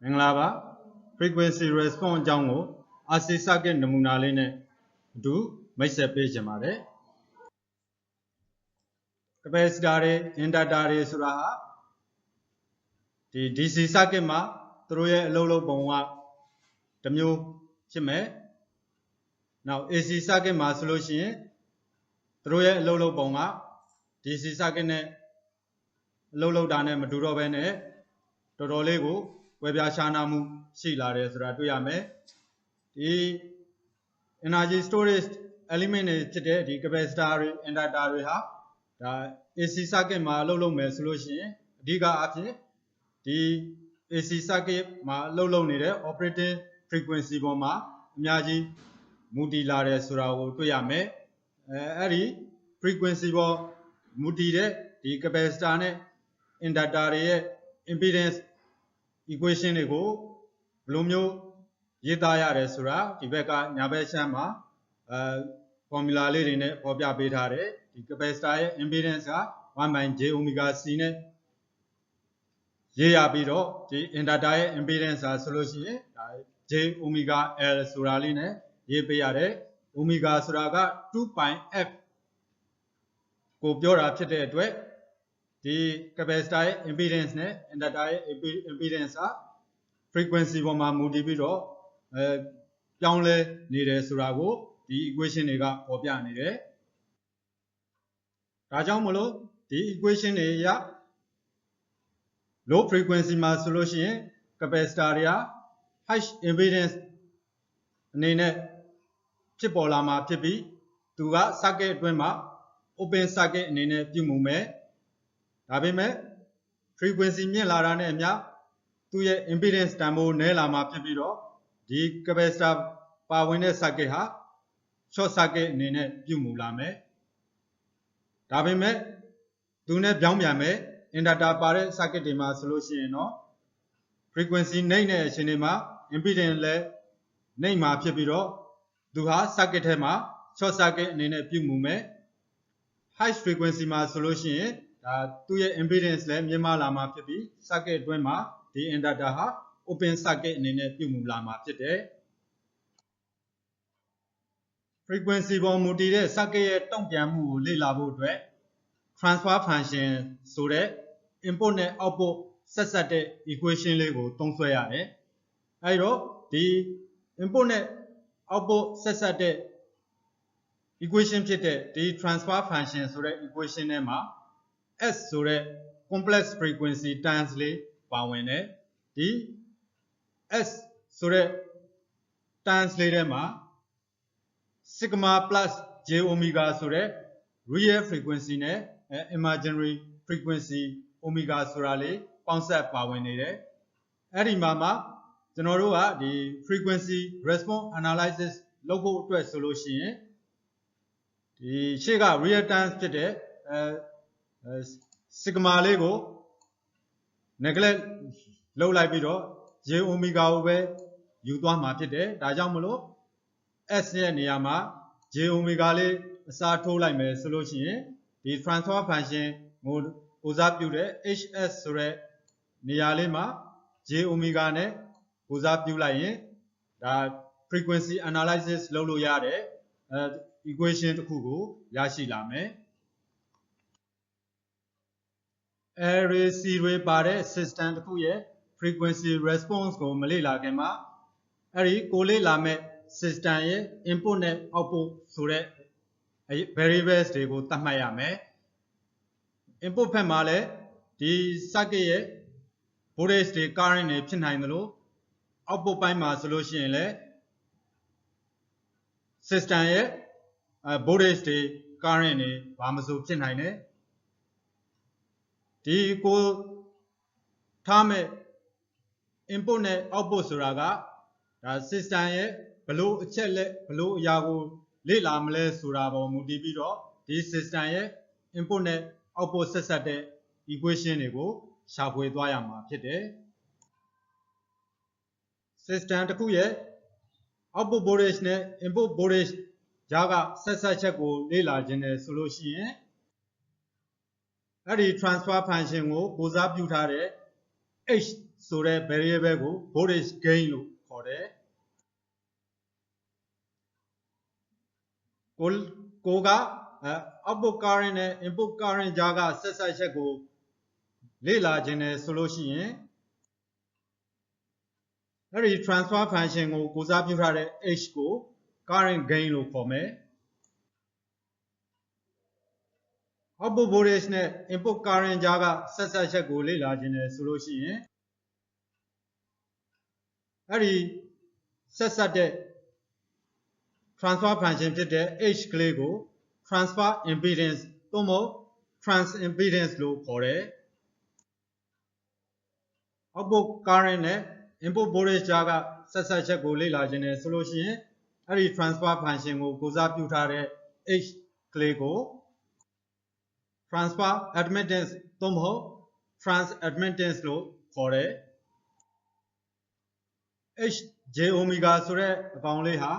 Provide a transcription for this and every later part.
Manglava frequency response ကြောင့်ကို RC circuit နမူနာလေးနဲ့အတူမိတ်ဆက်ပေးကြပါတယ် capacitor တွေ inductor တွေဆိုတာဟာဒီ DC circuit မှာသူတို့ရဲ့အလုပ်လုပ်ပုံကတစ်မျိုးဖြစ်မယ် နောက် AC circuit မှာဆိုလို့ရှိရင်သူတို့ရဲ့အလုပ်လုပ်ပုံက DC circuit နဲ့အလုပ်လုပ်တာနဲ့မတူတော့ဘဲနဲ့တော်တော်လေးကိုကွဲပြားခြားနားမှုရှိလာတယ်ဆိုတာတွေ့ရမယ်ဒီ energy storage element တွေဖြစ်တဲ့ဒီ capacitor တွေ inductor တွေဟာဒါ AC circuit မှာအလုပ်လုပ်မယ်ဆိုလို့ရှိရင်အဓိကအဖြစ်ဒီ AC circuit မှာအလုပ်လုပ်နေတဲ့ operating frequency ပေါ်မှာအများကြီးမူတည်လာတယ်ဆိုတာကိုတွေ့ရမယ်အဲ့ဒီ frequency ပေါ်မူတည်တဲ့ဒီ capacitor နဲ့ inductor တွေရဲ့ impedance equation တွေကိုဘယ်လိုမျိုးရေးသားရတယ်ဆိုတာဒီဘက်ကညာဘက်ရှမ်းမှာformula လေးတွေနဲ့ပေါ်ပြပေးထားတယ်ဒီ capacitor ရဲ့ impedance က 1/j omega c နဲ့ရေးရပြီးတော့ဒီ inductor ရဲ့ impedance ဆိုလို့ရှိရင်ဒါ j omega l ဆိုတာလေးနဲ့ရေးပေးရတယ် omega ဆိုတာက 2pi f ကိုပြောတာဖြစ်တဲ့အတွက်ဒီ capacitor ရဲ့ impedance နဲ့ inductor ရဲ့ impedance က frequency ပေါ်မှာမူတည်ပြီးတော့ပြောင်းလဲနေတယ်ဆိုတာကိုဒီ equation တွေကပေါ်ပြနေတယ်ဒါကြောင့်မလို့ဒီ equation တွေအရ low frequency မှာဆိုလို့ရှိရင် capacitor တွေက high impedance အနေနဲ့ဖြစ်ပေါ်လာမှာဖြစ်ပြီးသူက circuit အတွင်းမှာ open circuit အနေနဲ့ပြုမှုမယ်ဒါပေမဲ့ frequency မြင့်လာတာနဲ့အမျှသူ့ရဲ့ impedance တန်ဖိုးနည်းလာမှာဖြစ်ပြီးတော့ဒီ capacitor ပါဝင်တဲ့ circuit ဟာ short circuit အနေနဲ့ပြုမှုလာမယ်ဒါပေမဲ့သူနဲ့ပြောင်းပြန်မယ် inductor ပါတဲ့ circuit တွေမှာဆိုလို့ရှိရင်တော့ frequency နှိမ့်တဲ့အချိန်တွေမှာ impedance လည်းနှိမ့်မှာဖြစ်ပြီးတော့သူဟာ circuit ထဲမှာ short circuit အနေနဲ့ပြုမှုမယ် high frequency မှာဆိုလို့ရှိရင်ဒါသူ့ရဲ့ impedance လည်းမြင့်မားလာမှာဖြစ်ပြီး circuit အတွင်းမှာဒီ inductor ဟာ open circuit အနေနဲ့ပြုမှုလာမှာဖြစ်တယ် frequency ပေါ်မူတည်တဲ့ circuit ရဲ့တုံ့ပြန်မှုကိုလေ့လာဖို့အတွက် transfer function ဆိုတဲ့ input နဲ့ output ဆက်ဆက်တဲ့ equation လေးကိုသုံးစွဲရတယ်အဲဒီတော့ဒီ input နဲ့ output ဆက်ဆက်တဲ့ equation ဖြစ်တဲ့ဒီ transfer function ဆိုတဲ့ equation ထဲမှာ s ဆိုတဲ့ complex frequency terms လေးပါဝင်တယ်ဒီ s ဆိုတဲ့ terms လေးထဲမှာ sigma plus j omega ဆိုတဲ့ real frequency နဲ့ imaginary frequency omega ဆိုတာလေးပေါင်းစပ်ပါဝင်နေတယ်အဲ့ဒီမှာမှကျွန်တော်တို့ကဒီ frequency response analysis လုပ်ဖို့အတွက်ဆိုလို့ရှိရင်ဒီရှေ့က real terms ဖြစ်တဲ့sigma လေးကို neglect လုပ်လိုက်ပြီးတော့ j omega ကိုပဲယူသွားမှာဖြစ်တယ်ဒါကြောင့်မလို့ s ရဲ့နေရာမှာ j omega လေးအစားထိုးလိုက်မယ်ဆိုလို့ရှိရင်ဒီ transfer function ကိုကိုစားပြုတဲ့ hs ဆိုတဲ့နေရာလေးမှာ j omega နဲ့ကိုစားပြုလိုက်ရင်ဒါ frequency analysis လုပ်လို့ရတဲ့ equation တစ်ခုကိုရရှိလာမယ် array series ပါတဲ့ system တစ်ခုရဲ့ frequency response ကိုမလေ့လာခင်မှာအဲ့ဒီကိုလေ့လာမဲ့ system ရဲ့ input နဲ့ output ဆိုတဲ့ variables တွေကိုသတ်မှတ်ရမယ် input ဘက်မှာလည်းဒီ circuit ရဲ့ voltage တွေ current တွေဖြစ်နိုင်သလို output ပိုင်းမှာဆိုလို့ရှိရင်လည်း system ရဲ့ voltage တွေ current တွေဘာမှမဆိုဖြစ်နိုင်တယ်ဒီကိုထားမဲ့ input နဲ့ output ဆိုတာကဒါ system ရဲ့ဘလို့အချက်လက်ဘလို့အရာကိုလေ့လာမလဲဆိုတာပေါ်မူတည်ပြီးတော့ဒီ system ရဲ့ input နဲ့ output ဆက်ဆက်တဲ့ equation တွေကိုရှာဖွေသွားရမှာဖြစ်တယ် system တစ်ခုရဲ့ output voltage နဲ့ input voltage ကြားကဆက်ဆက်ချက်ကိုလေ့လာခြင်းနဲ့ဆိုလို့ရှိရင်အဲ့ဒီ transfer function ကိုကိုစားပြုထားတဲ့ h ဆိုတဲ့ variable ကို voltage gain လို့ခေါ်တယ်ကိုက output current နဲ့ input current ကြားကဆက်စပ်ချက်ကိုလေ့လာခြင်းနဲ့ဆိုလို့ရှိရင်အဲ့ဒီ transfer function ကိုကိုစားပြုထားတဲ့ h ကို current gain လို့ခေါ်မယ် output voltage နဲ့ input current ကြားကဆက်စပ်ချက်ကိုလေ့လာခြင်းနဲ့ဆိုလို့ရှိရင်အဲ့ဒီဆက်စပ်တဲ့ transfer function ဖြစ်တဲ့ h ကလေးကို transfer impedance သို့မဟုတ် trans impedance လို့ခေါ်တယ် output current နဲ့ input voltage ကြားကဆက်စပ်ချက်ကိုလေ့လာခြင်းနဲ့ဆိုလို့ရှိရင်အဲ့ဒီ transfer function ကိုကိုစားပြုထားတဲ့ h ကလေးကို transfer admittance သို့မဟုတ် trans admittance လို့ခေါ်တယ် h j omega ဆိုတဲ့အကောင်လေးဟာ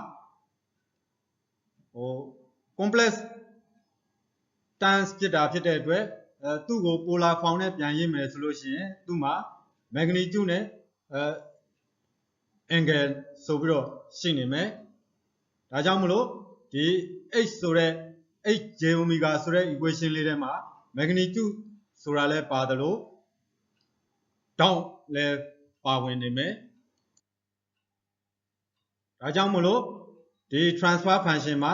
complex terms ဖြစ်တာဖြစ်တဲ့အတွက်သူ့ကို polar form နဲ့ပြန်ရေးမယ်ဆိုလို့ရှိရင်သူ့မှာ magnitude နဲ့angle ဆိုပြီးတော့ရှိနေမယ်ဒါကြောင့်မလို့ဒီ h ဆိုတဲ့ h j omega ဆိုတဲ့ equation လေးထဲမှာ magnitude ဆိုတာလည်းပါတယ်လို့ down လည်းပါဝင်နေမယ်ဒါကြောင့်မလို့ဒီ transfer function မှာ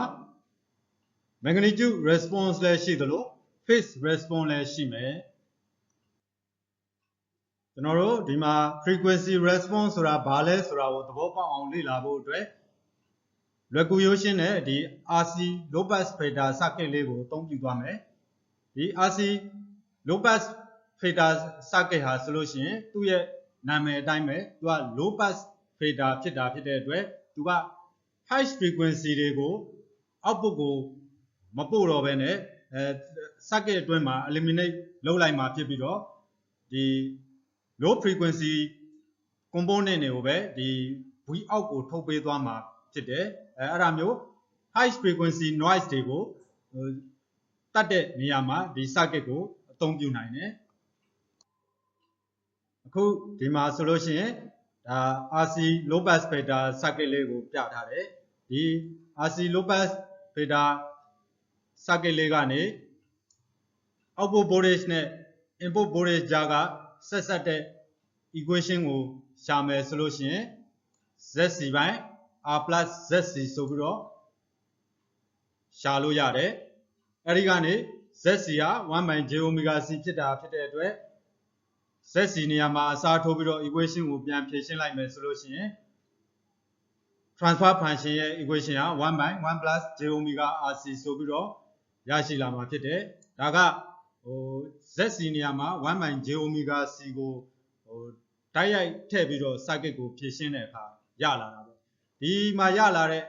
magnitude response လည်းရှိသလို phase response လည်းရှိမယ်ကျွန်တော်တို့ဒီမှာ frequency response ဆိုတာဘာလဲဆိုတာကိုသဘောပေါက်အောင်လေ့လာဖို့အတွက်လွယ်ကူရိုးရှင်းတဲ့ဒီ RC low pass filter circuit လေးကိုအသုံးပြုသွားမယ်ဒီ RC low pass filter circuit ဟာဆိုလို့ရှိရင်သူ့ရဲ့နာမည်အတိုင်းပဲသူက low pass filter ဖြစ်တာဖြစ်တဲ့အတွက်သူက high frequency တွေကို output ကိုမပို့တော့ဘဲနဲ့circuit အတွင်းမှာ eliminate လုပ်လိုက်မှာဖြစ်ပြီးတော့ဒီ low frequency component တွေကိုပဲဒီ V out ကိုထုတ်ပေးသွားမှာဖြစ်တယ်အဲ့ဒါမျိုး high frequency noise တွေကိုတတ်တဲ့နေရာမှာဒီ circuit ကိုအသုံးပြုနိုင်တယ်အခုဒီမှာဆိုလို့ရှိရင်ဒါ RC low pass filter circuit လေးကိုပြထားတယ်ဒီ RC low pass filter circuit လေးကနေ output voltage နဲ့ input voltage ကြားကဆက်စပ်တဲ့ equation ကိုရှာမယ်ဆိုလို့ရှိရင် ZC ပိုင်း R plus ZC ဆိုပြီးတော့ရှာလို့ရတယ်အဲဒီကနေ ZC က 1 by j omega c ဖြစ်တာဖြစ်တဲ့အတွက် ZC နေရာမှာအစားထိုးပြီးတော့ equation ကိုပြန်ဖြည့်ရှင်းလိုက်မယ်ဆိုလို့ရှိရင် transfer function ရဲ့ equation က 1 by 1 plus j omega rc ဆိုပြီးတော့ရရှိလာမှာဖြစ်တယ်ဒါကZC နေရာမှာ 1 by j omega c ကိုတိုက်ရိုက်ထည့်ပြီးတော့ circuit ကိုဖြည့်ရှင်းတဲ့အခါရလာတာပေါ့ဒီမှာရလာတဲ့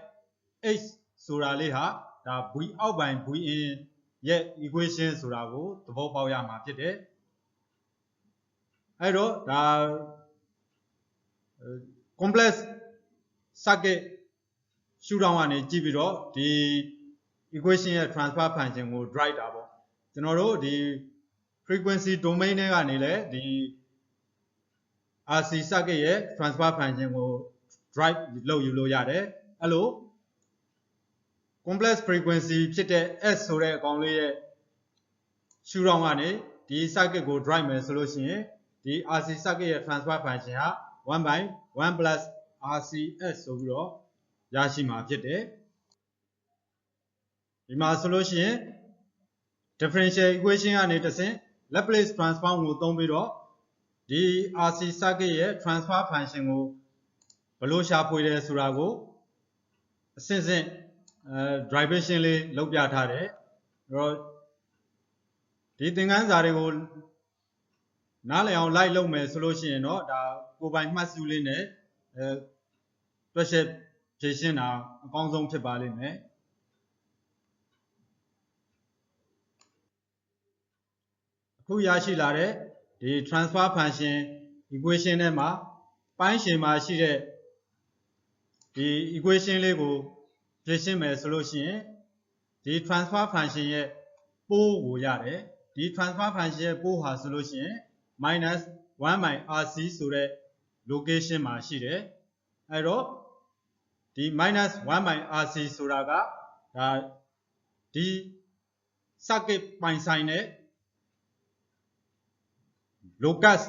h ဆိုတာလေးဟာဒါ v out by v in ရဲ့ equation ဆိုတာကိုသဘောပေါက်ရမှာဖြစ်တယ်အဲ့တော့ဒါ complex circuit ရှုထောင့်ကနေကြည့်ပြီးတော့ဒီ equation ရဲ့ transfer function ကို drive တာပေါ့ကျွန်တော်တို့ဒီ frequency domain ထဲကနေလည်းဒီ RC circuit ရဲ့ transfer function ကို drive လုပ်ယူလို့ရတယ်အဲ့လို complex frequency ဖြစ်တဲ့ S ဆိုတဲ့အကောင်လေးရဲ့ရှုထောင့်ကနေဒီ circuit ကို drive မယ်ဆိုလို့ရှိရင်ဒီ RC circuit ရဲ့ transfer function ဟာ 1 by 1 plus RCS ဆိုပြီးတော့ရရှိမှာဖြစ်တယ်ဒီမှာဆိုလို့ရှိရင် differential equation ကနေတဆင့် Laplace transform ကိုသုံးပြီးတော့ဒီ RC circuit ရဲ့ transfer function ကိုဘယ်လိုရှာဖွေတယ်ဆိုတာကိုအဆင့်ဆင့်derivation လေးလုပ်ပြထားတယ်အဲ့တော့ဒီသင်ခန်းစာတွေကိုနားလည်အောင်လိုက်လုပ်မယ်ဆိုလို့ရှိရင်တော့ဒါကိုယ်ပိုင်မှတ်စုလေးနဲ့တွက်ချက်ဖြည့်ရှင်းတာအကောင်းဆုံးဖြစ်ပါလိမ့်မယ်အခုရရှိလာတဲ့ဒီ transfer function equation ထဲမှာပိုင်းရှင်မှာရှိတဲ့ဒီ equation လေးကိုဖြည့်ရှင်းမယ်ဆိုလို့ရှိရင်ဒီ transfer function ရဲ့ပိုးကိုရတယ်ဒီ transfer function ရဲ့ပိုးဟာဆိုလို့ရှိရင် minus 1 by RC ဆိုတဲ့ location မှာရှိတယ်အဲ့တော့ဒီ minus 1 by RC ဆိုတာကဒါဒီ circuit ပိုင်ဆိုင်တဲ့ locus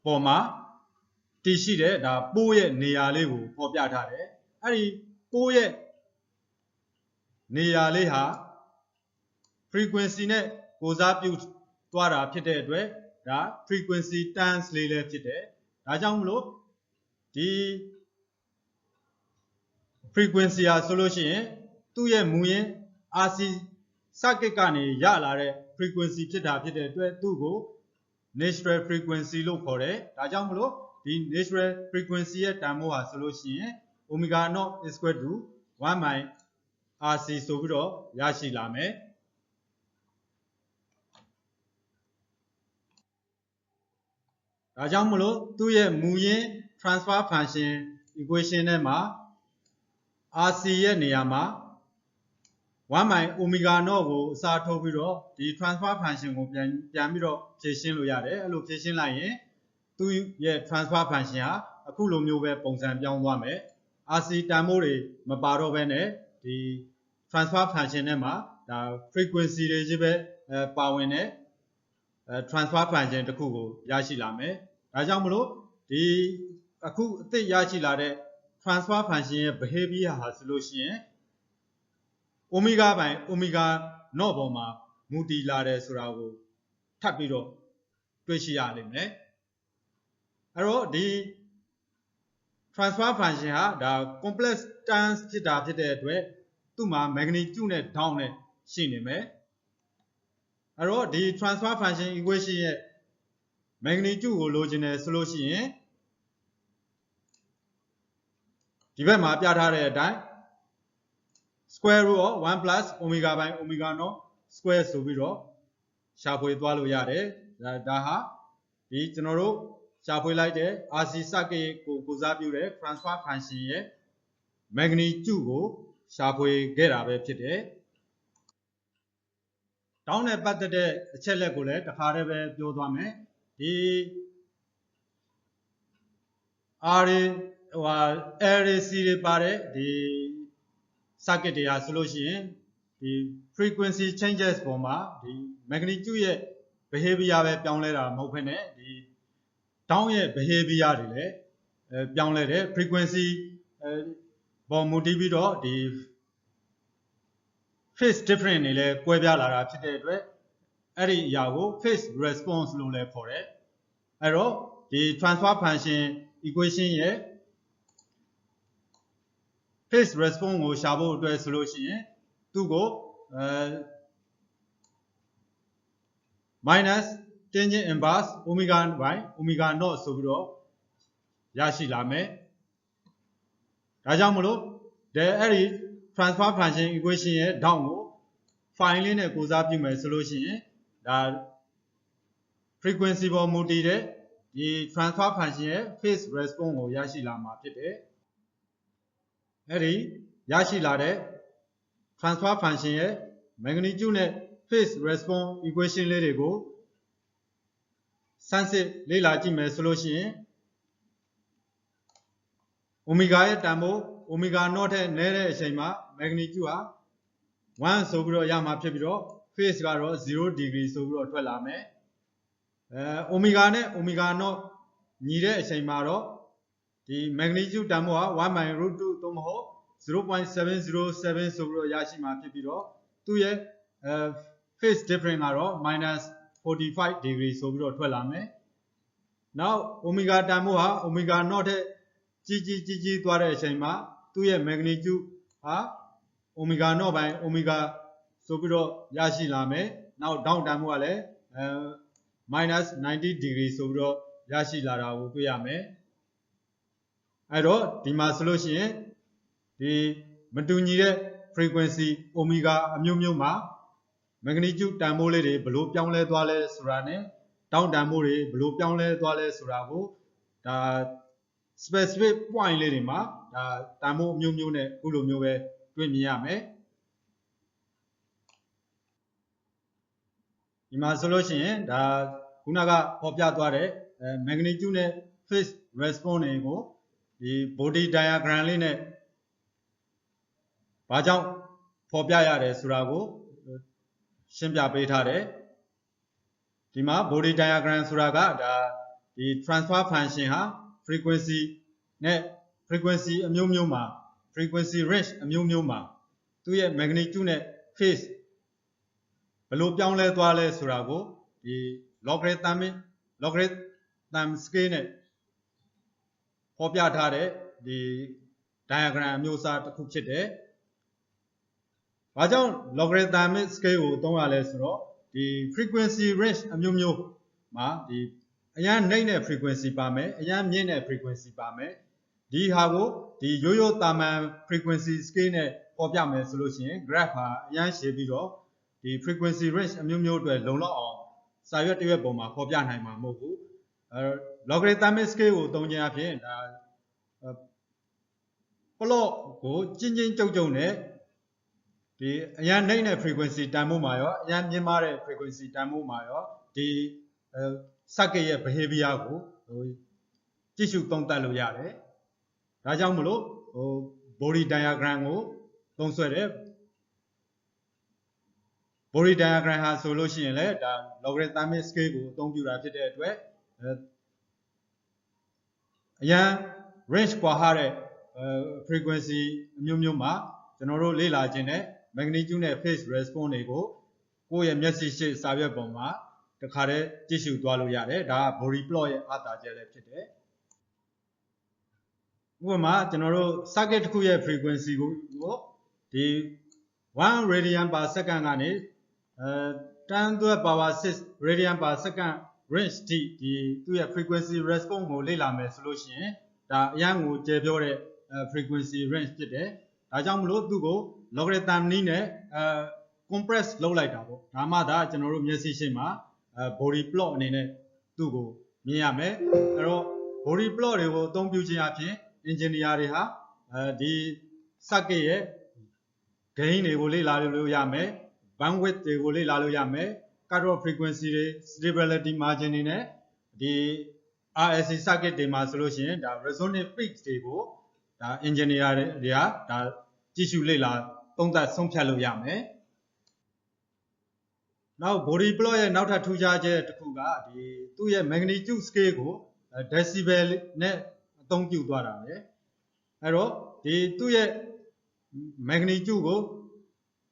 ပေါ်မှာတည်ရှိတဲ့ဒါပိုးရဲ့နေရာလေးကိုဖော်ပြထားတယ်အဲ့ဒီပိုးရဲ့နေရာလေးဟာ frequency နဲ့ကိုစားပြုသွားတာဖြစ်တဲ့အတွက်ဒါ frequency terms လေးလည်းဖြစ်တယ်ဒါကြောင့်မလို့ဒီ frequency ဟာဆိုလို့ရှိရင်သူ့ရဲ့မူရင်း RC circuit ကနေရလာတဲ့ frequency ဖြစ်တာဖြစ်တဲ့အတွက်သူ့ကို natural frequency လို့ခေါ်တယ်ဒါကြောင့်မလို့ဒီ natural frequency ရဲ့တန်ဖိုးဟာဆိုလို့ရှိရင် omega naught is equal to 1 by RC ဆိုပြီးတော့ရရှိလာမယ်ဒါကြောင့်မလို့သူ့ရဲ့မူရင်း transfer function equation ထဲမှာ RC ရဲ့နေရာမှာ 1 by omega naught ကိုအစားထိုးပြီးတော့ဒီ transfer function ကိုပြန်ပြီးတော့ဖြည့်ရှင်းလို့ရတယ်အဲ့လိုဖြည့်ရှင်းလိုက်ရင်သူ့ရဲ့ transfer function ဟာအခုလိုမျိုးပဲပုံစံပြောင်းသွားမယ် RC တန်ဖိုးတွေမပါတော့ဘဲနဲ့ဒီ transfer function ထဲမှာဒါ frequency တွေကြီးပဲပါဝင်တဲ့transfer function တစ်ခုကိုရရှိလာမယ်ဒါကြောင့်မလို့ဒီအခုအသစ်ရရှိလာတဲ့ transfer function ရဲ့ behavior ဟာဆိုလို့ရှိရင် omega by omega naught ပေါ်မှာမူတည်လာတယ်ဆိုတာကိုထပ်ပြီးတော့တွေ့ရှိရလိမ့်မယ်အဲ့တော့ဒီ transfer function ဟာဒါ complex terms ဖြစ်တာဖြစ်တဲ့အတွက်သူ့မှာ magnitude နဲ့ down နဲ့ရှိနေမယ်အဲ့တော့ဒီ transfer function equation ရဲ့ magnitude ကိုလိုချင်တယ်ဆိုလို့ရှိရင်ဒီဘက်မှာပြထားတဲ့အတိုင်း square root of 1 plus omega by omega naught square ဆိုပြီးတော့ရှာဖွေသွားလို့ရတယ်ဒါဟာဒီကျွန်တော်တို့ရှာဖွေလိုက်တဲ့ RC circuit ကိုစားပြုတဲ့ transfer function ရဲ့ magnitude ကိုရှာဖွေခဲ့တာပဲဖြစ်တယ်တောင်းနဲ့ပတ်သက်တဲ့အချက်လက်ကိုလည်းတစ်ခါတည်းပဲပြောသွားမယ်ဒီ R တွေL တွေ C တွေပါတဲ့ဒီ circuit တွေဟာဆိုလို့ရှိရင်ဒီ frequency changes ပေါ်မှာဒီ magnitude ရဲ့ behavior ပဲပြောင်းလဲတာမဟုတ်ဘဲနဲ့ဒီ down ရဲ့ behavior တွေလည်းပြောင်းလဲတယ် frequency ပေါ်မူတည်ပြီးတော့ဒီ phase difference တွေလည်းကွဲပြားလာတာဖြစ်တဲ့အတွက်အဲ့ဒီအရာကို phase response လို့လည်းခေါ်တယ်အဲ့တော့ဒီ transfer function equation ရဲ့ phase response ကိုရှာဖို့အတွက်ဆိုလို့ရှိရင်သူ့ကိုminus tangent inverse omega by omega naught ဆိုပြီးတော့ရရှိလာမယ်ဒါကြောင့်မလို့အဲ့ဒီ transfer function equation ရဲ့ down ကို file လေးနဲ့ကိုစားပြုမယ်ဆိုလို့ရှိရင်ဒါ frequency ပေါ်မူတည်တဲ့ဒီ transfer function ရဲ့ phase response ကိုရရှိလာမှာဖြစ်တယ်အဲ့ဒီရရှိလာတဲ့ transfer function ရဲ့ magnitude နဲ့ phase response equation လေးတွေကိုစမ်းစစ်လေ့လာကြည့်မယ်ဆိုလို့ရှိရင် omega ရဲ့တန်ဖိုး omega naught ထက်နည်းတဲ့အချိန်မှာ magnitude ဟာ1ဆိုပြီးတော့ရမှာဖြစ်ပြီးတော့ phase ကတော့0 degree ဆိုပြီးတော့ထွက်လာမယ်omega နဲ့ omega naught ညီတဲ့အချိန်မှာတော့ဒီ magnitude တန်ဖိုးဟာ1 by root 2သို့မဟုတ် 0.707 ဆိုပြီးတော့ရရှိမှာဖြစ်ပြီးတော့သူ့ရဲ့phase difference ကတော့ minus 45 degree ဆိုပြီးတော့ထွက်လာမယ်နောက် omega တန်ဖိုးဟာ omega naught ထက်ကြီးသွားတဲ့အချိန်မှာသူ့ရဲ့ magnitude ဟာ omega naught by omega ဆိုပြီးတော့ရရှိလာမယ်နောက် down တန်ဖိုးကလည်း minus 90 degree ဆိုပြီးတော့ရရှိလာတာကိုတွေ့ရမယ်အဲ့တော့ဒီမှာဆိုလို့ရှိရင်ဒီမတူညီတဲ့ frequency omega အမျိုးမျိုးမှာ magnitude တန်ဖိုးလေးတွေဘယ်လိုပြောင်းလဲသွားလဲဆိုတာနဲ့ down တန်ဖိုးတွေဘယ်လိုပြောင်းလဲသွားလဲဆိုတာကိုဒါ specific point လေးတွေမှာဒါတန်ဖိုးအမျိုးမျိုးနဲ့အခုလိုမျိုးပဲတွေ့မြင်ရမယ်ဒီမှာဆိုလို့ရှိရင်ဒါ ခုနကပေါ်ပြသွားတဲ့magnitude နဲ့ phase response တွေကိုဒီ body diagram လေးနဲ့ဘာကြောင့်ပေါ်ပြရတယ်ဆိုတာကိုရှင်းပြပေးထားတယ်ဒီမှာ body diagram ဆိုတာကဒါဒီ transfer function ဟာ frequency နဲ့ frequency အမျိုးမျိုးမှာ frequency range အမျိုးမျိုးမှာသူ့ရဲ့ magnitude နဲ့ phase ဘယ်လိုပြောင်းလဲသွားလဲဆိုတာကိုဒီ logarithm scale နဲ့ပေါ်ပြထားတဲ့ဒီ diagram အမျိုးအစားတစ်ခုဖြစ်တယ်။ဘာကြောင့် logarithmic scale ကိုသုံးရလဲဆိုတော့ဒီ frequency range အမျိုးမျိုးမှာဒီအရန်နှိမ့်တဲ့ frequency ပါမယ်အရန်မြင့်တဲ့ frequency ပါမယ်ဒီဟာကိုဒီရိုးရိုးတာမန် frequency scale နဲ့ပေါ်ပြမယ်ဆိုလို့ရှိရင် graph ဟာအရန်ရှည်ပြီးတော့ဒီ frequency range အမျိုးမျိုးအတွက်လုံလောက်အောင်စာရွက်တစ်ရွက်ပုံမှာပေါ်ပြနိုင်မှာမဟုတ်ဘူးlogarithmic scale ကိုသုံးခြင်းအပြင်ဒါ plot ကိုကျဉ်းကျဉ်းကြုတ်ကြုတ်နဲ့ဒီအရန်နှိမ့်တဲ့ frequency တန်ဖိုးမှာရောအရန်မြင့်မားတဲ့ frequency တန်ဖိုးမှာရောဒီ circuit ရဲ့ behavior ကိုကြည့်ရှုသုံးသပ်လို့ရတယ်ဒါကြောင့်မလို့body diagram ကိုသုံးစွဲတယ်body diagram ဟာဆိုလို့ရှိရင်လည်းဒါ logarithmic scale ကိုအသုံးပြုတာဖြစ်တဲ့အတွက်အရန် range ကွာဟတဲ့frequency အမျိုးမျိုးမှာကျွန်တော်တို့လေ့လာခြင်းနဲ့ magnitude နဲ့ phase response တွေကိုကိုယ့်ရဲ့မျက်စိရှိစာရွက်ပေါ်မှာတခါတည်းကြည့်ရှုသွားလို့ရတယ်ဒါက body plot ရဲ့အားသာချက်လည်းဖြစ်တယ်ဥပမာကျွန်တော်တို့ circuit တစ်ခုရဲ့ frequency ကိုဒီ1 radian per second ကနေ10 to the power 6 radian per second range ဒီသူ့ရဲ့ frequency response ကိုလေ့လာမယ်ဆိုလို့ရှိရင်ဒါအရန်ကိုကျေပြောတဲ့ frequency range ဖြစ်တယ်ဒါကြောင့်မလို့သူ့ကို logarithm နည်းနဲ့compress လုပ်လိုက်တာပေါ့ဒါမှဒါကျွန်တော်တို့မျက်စိရှိမှာbody plot အနေနဲ့သူ့ကိုမြင်ရမယ်အဲ့တော့ body plot တွေကိုအသုံးပြုခြင်းအပြင် engineer တွေဟာဒီ circuit ရဲ့ gain တွေကိုလေ့လာလို့ရမယ် bandwidth တွေကိုလေ့လာလို့ရမယ် cut off frequency တွေ stability margin တွေနဲ့ဒီ RLC circuit တွေမှာဆိုလို့ရှိရင်ဒါ resonant peaks တွေကိုဒါ engineer တွေကဒါကြည့်ရှုလေ့လာသုံးသပ်ဆုံးဖြတ်လို့ရမယ်နောက် body plot ရဲ့နောက်ထပ်ထူးခြားချက်တစ်ခုကဒီသူ့ရဲ့ magnitude scale ကို decibel နဲ့အသုံးပြုသွားတာပဲအဲ့တော့ဒီသူ့ရဲ့ magnitude ကို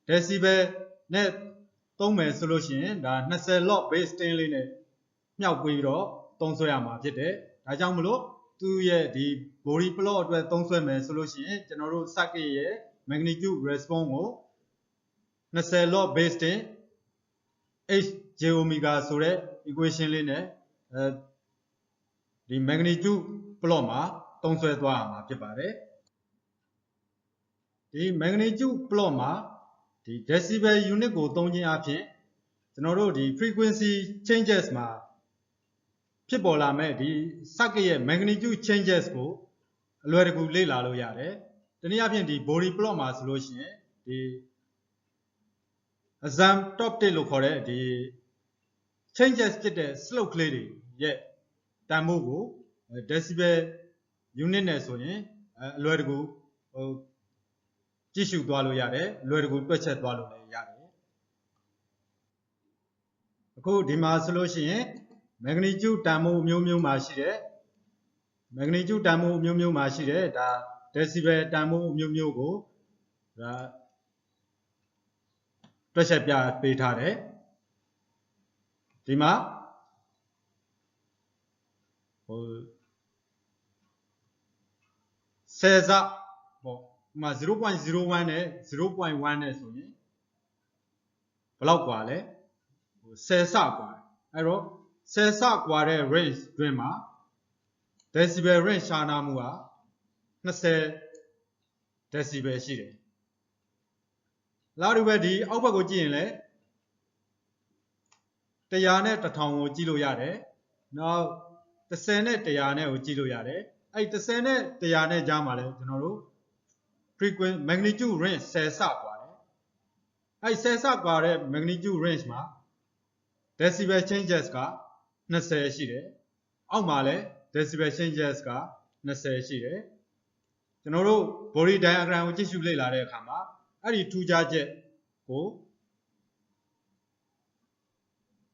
decibel နဲ့သုံးမယ်ဆိုလို့ရှိရင်ဒါ20 log base 10လေးနဲ့မြှောက်ပြီးတော့သုံးစွဲရမှာဖြစ်တယ်ဒါကြောင့်မလို့သူ့ရဲ့ဒီ body plot အတွက်သုံးစွဲမယ်ဆိုလို့ရှိရင်ကျွန်တော်တို့ circuit ရဲ့ magnitude response ကို20 log base 10 h j omega ဆိုတဲ့ equation လေးနဲ့ဒီ magnitude plot မှာသုံးစွဲသွားရမှာဖြစ်ပါတယ်ဒီ magnitude plot မှာဒီ decibel unit ကိုသုံးခြင်းအပြင်ကျွန်တော်တို့ဒီ frequency changes မှာဖြစ်ပေါ်လာမဲ့ဒီ circuit ရဲ့ magnitude changes ကိုအလွယ်တကူလေ့လာလို့ရတယ်တနည်းအားဖြင့်ဒီ body plot မှာဆိုလို့ရှိရင်ဒီ asymptotic လို့ခေါ်တဲ့ဒီ changes ဖြစ်တဲ့ slope ကလေးတွေရဲ့တန်ဖိုးကို decibel unit နဲ့ဆိုရင်အလွယ်တကူကြည့်ရှုသွားလို့ရတယ်အလွယ်တကူတွက်ချက်သွားလို့လည်းရတယ်အခုဒီမှာဆိုလို့ရှိရင် magnitude တန်ဖိုးမျိုးမျိုးမှာရှိတယ် magnitude တန်ဖိုးမျိုးမျိုးမှာရှိတယ်ဒါ decibel တန်ဖိုးမျိုးမျိုးကိုဒါတွက်ချက်ပြပေးထားတယ်ဒီမှာဆယ်ဆပေါ့ဒီမှာ 0.01 နဲ့ 0.1 နဲ့ဆိုရင်ဘယ်လောက်กว่าလဲဆယ်ဆกว่าအဲ့တော့ဆယ်ဆกว่าတဲ့ range တွင်မှာ decibel range ရှားနာမှုဟာ20 decibel ရှိတယ်လာတူပဲဒီအောက်ဘက်ကိုကြည့်ရင်လည်း100နဲ့1000ကိုကြည့်လို့ရတယ်နောက်10နဲ့100နဲ့ကိုကြည့်လို့ရတယ်အဲ့10နဲ့100နဲ့ကြားမှာလဲကျွန်တော်တို့ frequency magnitude range 10ဆกว่าတယ်အဲ့10ဆกว่าတဲ့ magnitude range မှာ decibel changes က 20ရှိတယ်အောက်မှာလည်း decibel changes က20ရှိတယ်ကျွန်တော်တို့ body diagram ကိုကြည့်ရှုလေ့လာတဲ့အခါမှာအဲ့ဒီထူးခြားချက်ကို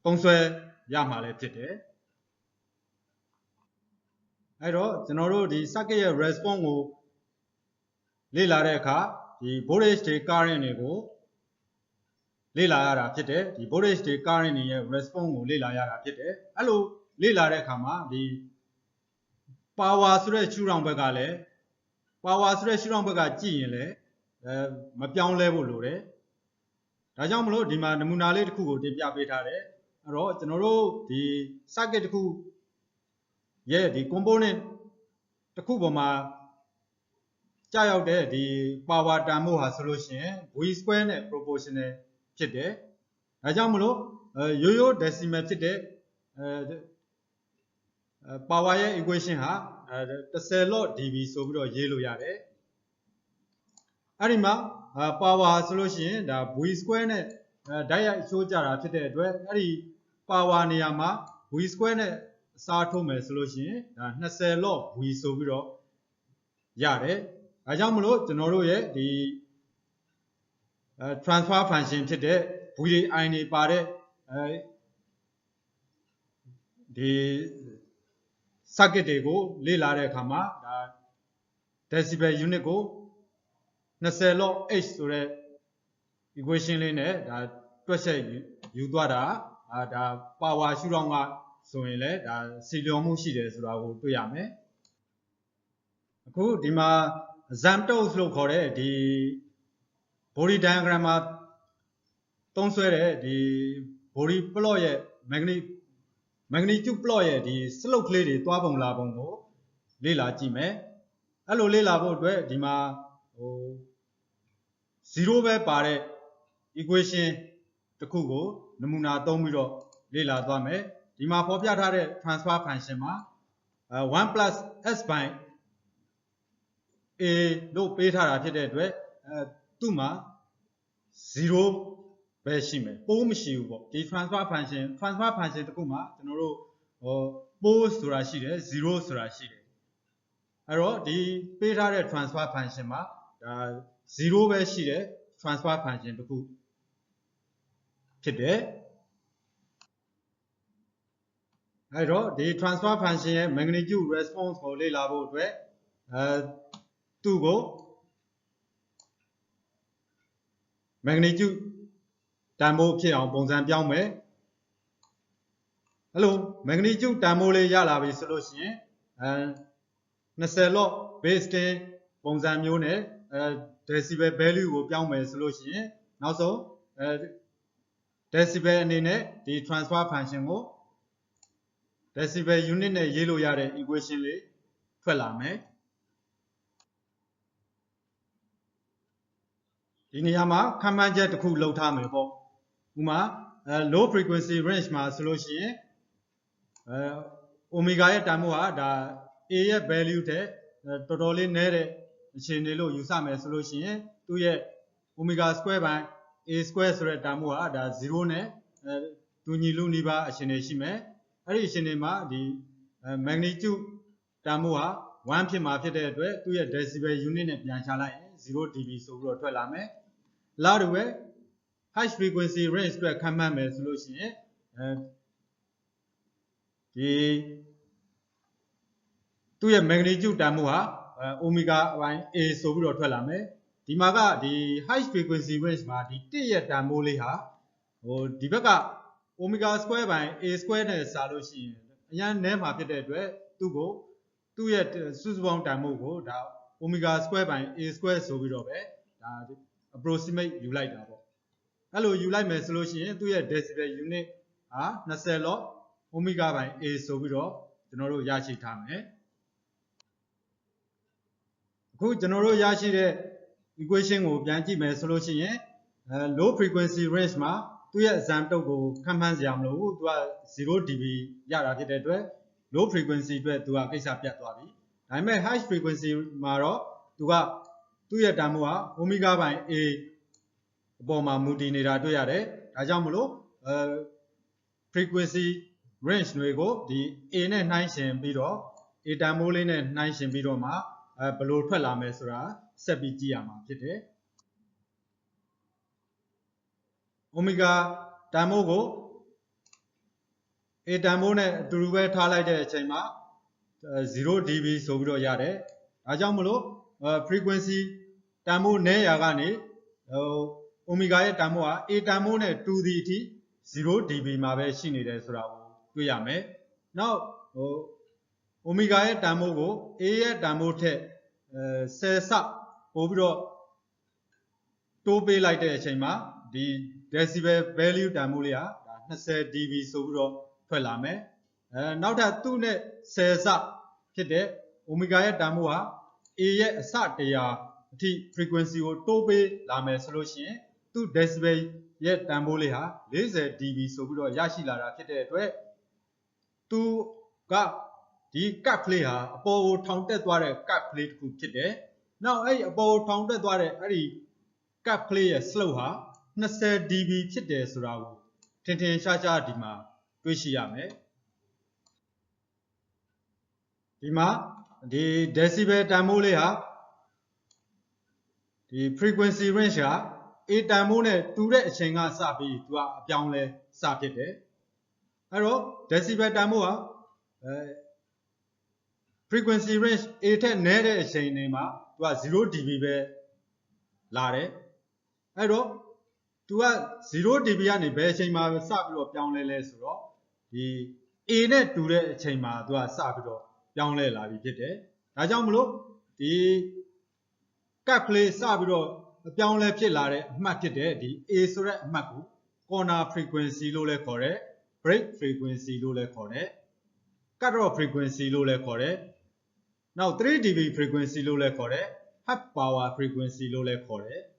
ပုံဆွဲရမှာလည်းဖြစ်တယ်အဲ့တော့ကျွန်တော်တို့ဒီ circuit ရဲ့ response ကိုလေ့လာတဲ့အခါဒီ voltage တွေ current တွေကိုလေ့လာရတာဖြစ်တယ်ဒီ voltage တွေ current တွေရဲ့ response ကိုလေ့လာရတာဖြစ်တယ်အဲ့လိုလေ့လာတဲ့အခါမှာဒီ power ဆိုတဲ့ရှုထောင့်ဘက်ကလည်း power ဆိုတဲ့ရှုထောင့်ဘက်ကကြည့်ရင်လည်းမပြောင်းလဲဖို့လိုတယ်ဒါကြောင့်မလို့ဒီမှာနမူနာလေးတစ်ခုကိုတင်ပြပေးထားတယ်အဲ့တော့ကျွန်တော်တို့ဒီ circuit တစ်ခုရဲ့ဒီ component တစ်ခုပေါ်မှာကြာရောက်တဲ့ဒီ power တန်ဖိုးဟာဆိုလို့ရှိရင် v square နဲ့ proportional ဖြစ်တယ်ဒါကြောင့်မလို့ရိုးရိုး decimal ဖြစ်တဲ့power ရဲ့ equation ဟာ10 log dB ဆိုပြီးတော့ရေးလို့ရတယ်အဲ့ဒီမှာ power ဆိုလို့ရှိရင်ဒါ v square နဲ့ဓာတ်ရိုက်အချိုးကျတာဖြစ်တဲ့အတွက်အဲ့ဒီ power နေရာမှာ v square နဲ့အစားထိုးမယ်ဆိုလို့ရှိရင်ဒါ20 log v ဆိုပြီးတော့ရတယ်ဒါကြောင့်မလို့ကျွန်တော်တို့ရဲ့ဒီ transfer function ဖြစ်တဲ့ v တွေ i တွေပါတဲ့ဒီ circuit တွေကိုလေ့လာတဲ့အခါမှာဒါ decibel unit ကို20 log h ဆိုတဲ့ equation လေးနဲ့ဒါတွက်ချက်ယူသွားတာဒါ power ရှုထောင့်ကဆိုရင်လည်းဒါစီလျော်မှုရှိတယ်ဆိုတာကိုတွေ့ရမယ်အခုဒီမှာ Zamtos လို့ခေါ်တဲ့ဒီ body diagram မှာသုံးစွဲတဲ့ဒီ body plot ရဲ့ magnitude plot ရဲ့ဒီ slope ကလေးတွေတွားပုံလာပုံကိုလေ့လာကြည့်မယ်အဲ့လိုလေ့လာဖို့အတွက်ဒီမှာ0ပဲပါတဲ့ equation တစ်ခုကိုနမူနာသုံးပြီးတော့လေ့လာသွားမယ်ဒီမှာဖော်ပြထားတဲ့ transfer function မှာ1 plus s by a လို့ပေးထားတာဖြစ်တဲ့အတွက်သူ့မှာ0ပဲရှိမယ်ပိုးမရှိဘူးပေါ့ဒီ transfer function တစ်ခုမှာကျွန်တော်တို့ပိုးဆိုတာရှိတယ်0ဆိုတာရှိတယ်အဲ့တော့ဒီပေးထားတဲ့ transfer function မှာဒါ0ပဲရှိတဲ့ transfer function တစ်ခုဖြစ်တယ်အဲ့တော့ဒီ transfer function ရဲ့ magnitude response ကိုလေ့လာဖို့အတွက်သူ့ကို magnitude တန်ဖိုးဖြစ်အောင်ပုံစံပြောင်းမယ်အဲ့လို magnitude တန်ဖိုးလေးရလာပြီဆိုလို့ရှိရင်20 log base 10ပုံစံမျိုးနဲ့decibel value ကိုပြောင်းမယ်ဆိုလို့ရှိရင်နောက်ဆုံးdecibel အနေနဲ့ဒီ transfer function ကို decibel unit နဲ့ရေးလို့ရတဲ့ equation လေးထွက်လာမယ်ဒီနေရာမှာခန့်မှန်းချက်တစ်ခုလုပ်ထားမယ်ပေါ့ဥမာ low frequency range မှာဆိုလို့ရှိရင်omega ရဲ့တန်ဖိုးဟာဒါ a ရဲ့ value တဲ့တော်တော်လေးနည်းတဲ့အခြေအနေလို့ယူဆမယ်ဆိုလို့ရှိရင်သူ့ရဲ့ omega square by a square ဆိုတဲ့တန်ဖိုးဟာဒါ0နဲ့တူညီလူနီးပါးအခြေအနေရှိမယ်အဲ့ဒီအခြေအနေမှာဒီ magnitude တန်ဖိုးဟာ1ဖြစ်မှာဖြစ်တဲ့အတွက်သူ့ရဲ့ decibel unit နဲ့ပြန်ချလိုက်ရင်0 dB ဆိုပြီးတော့ထွက်လာမယ်လာတူပဲ high frequency range အတွက်ခန့်မှန်းမယ်ဆိုလို့ရှိရင်ဒီသူ့ရဲ့ magnitude တန်ဖိုးဟာomega by a ဆိုပြီးတော့ထွက်လာမယ်ဒီမှာကဒီ high frequency range မှာဒီ1ရဲ့တန်ဖိုးလေးဟာဒီဘက်က omega square by a square နဲ့စာလို့ရှိရင်အရင်နည်းမှာဖြစ်တဲ့အတွက်သူ့ရဲ့စုစုပေါင်းတန်ဖိုးကိုဒါ omega square by a square ဆိုပြီးတော့ပဲဒါ approximate ယူလိုက်တာပေါ့အဲ့လိုယူလိုက်မယ်ဆိုလို့ရှိရင်သူ့ရဲ့ decibel unit ဟာ20 log omega by a ဆိုပြီးတော့ကျွန်တော်တို့ရရှိထားမယ်အခုကျွန်တော်တို့ရရှိတဲ့ equation ကိုပြန်ကြည့်မယ်ဆိုလို့ရှိရင်low frequency range မှာသူ့ရဲ့ Zamtos ကိုခန့်မှန်းစရာမလိုဘူးသူက0 dB ရတာဖြစ်တဲ့အတွက် low frequency အတွက်သူကကိစ္စပြတ်သွားပြီဒါပေမဲ့ high frequency မှာတော့သူ့ရဲ့တန်ဖိုးဟာ omega by a အပေါ်မှာမူတည်နေတာတွေ့ရတယ်ဒါကြောင့်မလို့frequency range တွေကိုဒီ A နဲ့နှိုင်းယှဉ်ပြီးတော့ A တန်ဖိုးလေးနဲ့နှိုင်းယှဉ်ပြီးတော့မှဘယ်လိုထွက်လာမယ်ဆိုတာဆက်ပြီးကြည့်ရမှာဖြစ်တယ်။ omega တန်ဖိုးကို A တန်ဖိုးနဲ့အတူတူပဲထားလိုက်တဲ့အချိန်မှာ0 dB ဆိုပြီးတော့ရတယ်။ဒါကြောင့်မလို့frequency တန်ဖိုးနည်းရာကနေomega ရဲ့တန်ဖိုးဟာ A တန်ဖိုးနဲ့တူသည်အထိ0 dB မှာပဲရှိနေတယ်ဆိုတာကိုတွေ့ရမယ်။နောက်omega ရဲ့တန်ဖိုးကို A ရဲ့တန်ဖိုးထက်10ဆပို့ပြီးတော့တိုးပေးလိုက်တဲ့အချိန်မှာဒီ decibel value တန်ဖိုးလေးဟာ20 dB ဆိုပြီးတော့ထွက်လာမယ်။နောက်ထပ်သူ့နဲ့10ဆဖြစ်တဲ့ omega ရဲ့တန်ဖိုးဟာ A ရဲ့အဆ100အထိ frequency ကိုတိုးပေးလာမယ်ဆိုလို့ရှိရင်သူ့ decibel ရဲ့တန်ဖိုးလေးဟာ40 dB ဆိုပြီးတော့ရရှိလာတာဖြစ်တဲ့အတွက်သူကဒီ cut ကလေးဟာအပေါ်ကိုထောင်တက်သွားတဲ့ cut ကလေးတစ်ခုဖြစ်တယ်။နောက်အဲ့အပေါ်ကိုထောင်တက်သွားတဲ့အဲ့ဒီ cut ကလေးရဲ့ slope ဟာ20 dB ဖြစ်တယ်ဆိုတာကိုထင်ထင်ရှားရှားဒီမှာတွေ့ရှိရမယ်။ဒီမှာဒီ decibel တန်ဖိုးလေးဟာဒီ frequency range က A တန်ဖိုးနဲ့တူတဲ့အချိန်ကစပြီးသူကအပြောင်းလဲစဖြစ်တယ်။အဲ့တော့ decibel တန်ဖိုးဟာfrequency range A ထက်နည်းတဲ့အချိန်တွေမှာသူက0 dB ပဲလာတယ်။အဲ့တော့သူက0 dB ကနေဘယ်အချိန်မှာစပြီးတော့ပြောင်းလဲဆိုတော့ဒီ A နဲ့တူတဲ့အချိန်မှာသူကစပြီးတော့ပြောင်းလဲလာပြီဖြစ်တယ်။ဒါကြောင့်မလို့ဒီ cut ကလေးစပြီးတော့ပြောင်းလဲဖြစ်လာတဲ့အမှတ်ဖြစ်တဲ့ဒီ A ဆိုတဲ့အမှတ်ကို corner frequency လို့လည်းခေါ်တယ်။ break frequency လို့လည်းခေါ်တယ်။ cut off frequency လို့လည်းခေါ်တယ်။နောက်3 dB frequency လို့လည်းခေါ်တယ်။ half power frequency လို့လည်းခေါ်တယ်။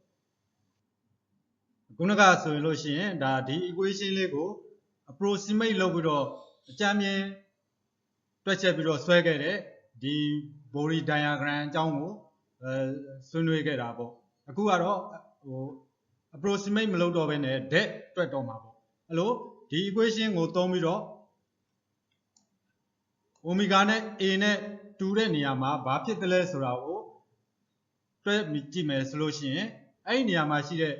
ခုနကဆိုရင်လို့ရှိရင်ဒါဒီ equation လေးကို approximate လုပ်ပြီးတော့အကြမ်းမြင်တွက်ချက်ပြီးတော့ဆွဲခဲ့တဲ့ဒီ body diagram အကြောင်းကိုဆွေးနွေးခဲ့တာပေါ့အခုကတော့approximate မလုပ်တော့ဘဲနဲ့ det တွက်တော့မှာပေါ့အဲ့လိုဒီ equation ကိုသုံးပြီးတော့ omega နဲ့ A နဲ့တူတဲ့နေရာမှာဘာဖြစ်တယ်လဲဆိုတာကိုတွက်ကြည့်မယ်ဆိုလို့ရှိရင်အဲ့ဒီနေရာမှာရှိတဲ့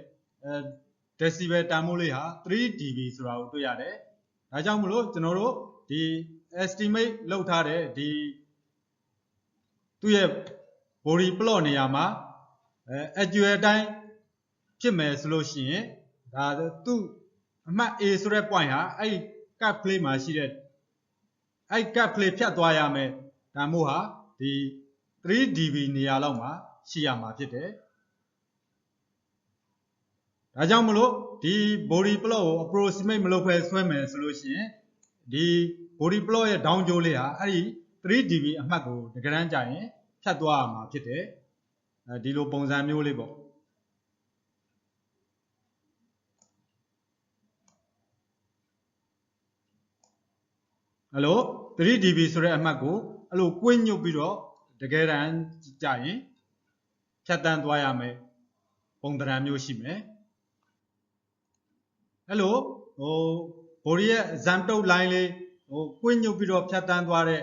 decibel တန်ဖိုးလေးဟာ3 dB ဆိုတာကိုတွေ့ရတယ်ဒါကြောင့်မလို့ကျွန်တော်တို့ဒီ estimate လုပ်ထားတဲ့ဒီသူ့ရဲ့ body plot နေရာမှာ actual အတိုင်းဖြစ်မယ်ဆိုလို့ရှိရင်ဒါသူ့အမှတ် A ဆိုတဲ့ point ဟာအဲ့ cut ကလေးမှာရှိတဲ့အဲ့ cut ကလေးဖြတ်သွားရမယ်တန်ဖိုးဟာဒီ3 dB နေရာလောက်မှာရှိရမှာဖြစ်တယ်ဒါကြောင့်မလို့ဒီ body plot ကို approximate မလုပ်ဘဲဆွဲမယ်ဆိုလို့ရှိရင်ဒီ body plot ရဲ့ down ကျိုးလေးဟာအဲ့ဒီ3 dB အမှတ်ကိုတကယ်တမ်းကျရင်ဖြတ်သွားရမှာဖြစ်တယ်ဒီလိုပုံစံမျိုးလေးပေါ့အဲ့လို3 dB ဆိုတဲ့အမှတ်ကိုအဲ့လိုကွင်းညွတ်ပြီးတော့တကယ်တမ်းကျရင်ဖြတ်တန်းသွားရမယ်ပုံသဏ္ဍာန်မျိုးရှိမယ်အဲ့လိုbody ရဲ့ asymptote line လေးကွင်းညွတ်ပြီးတော့ဖြတ်တန်းသွားတဲ့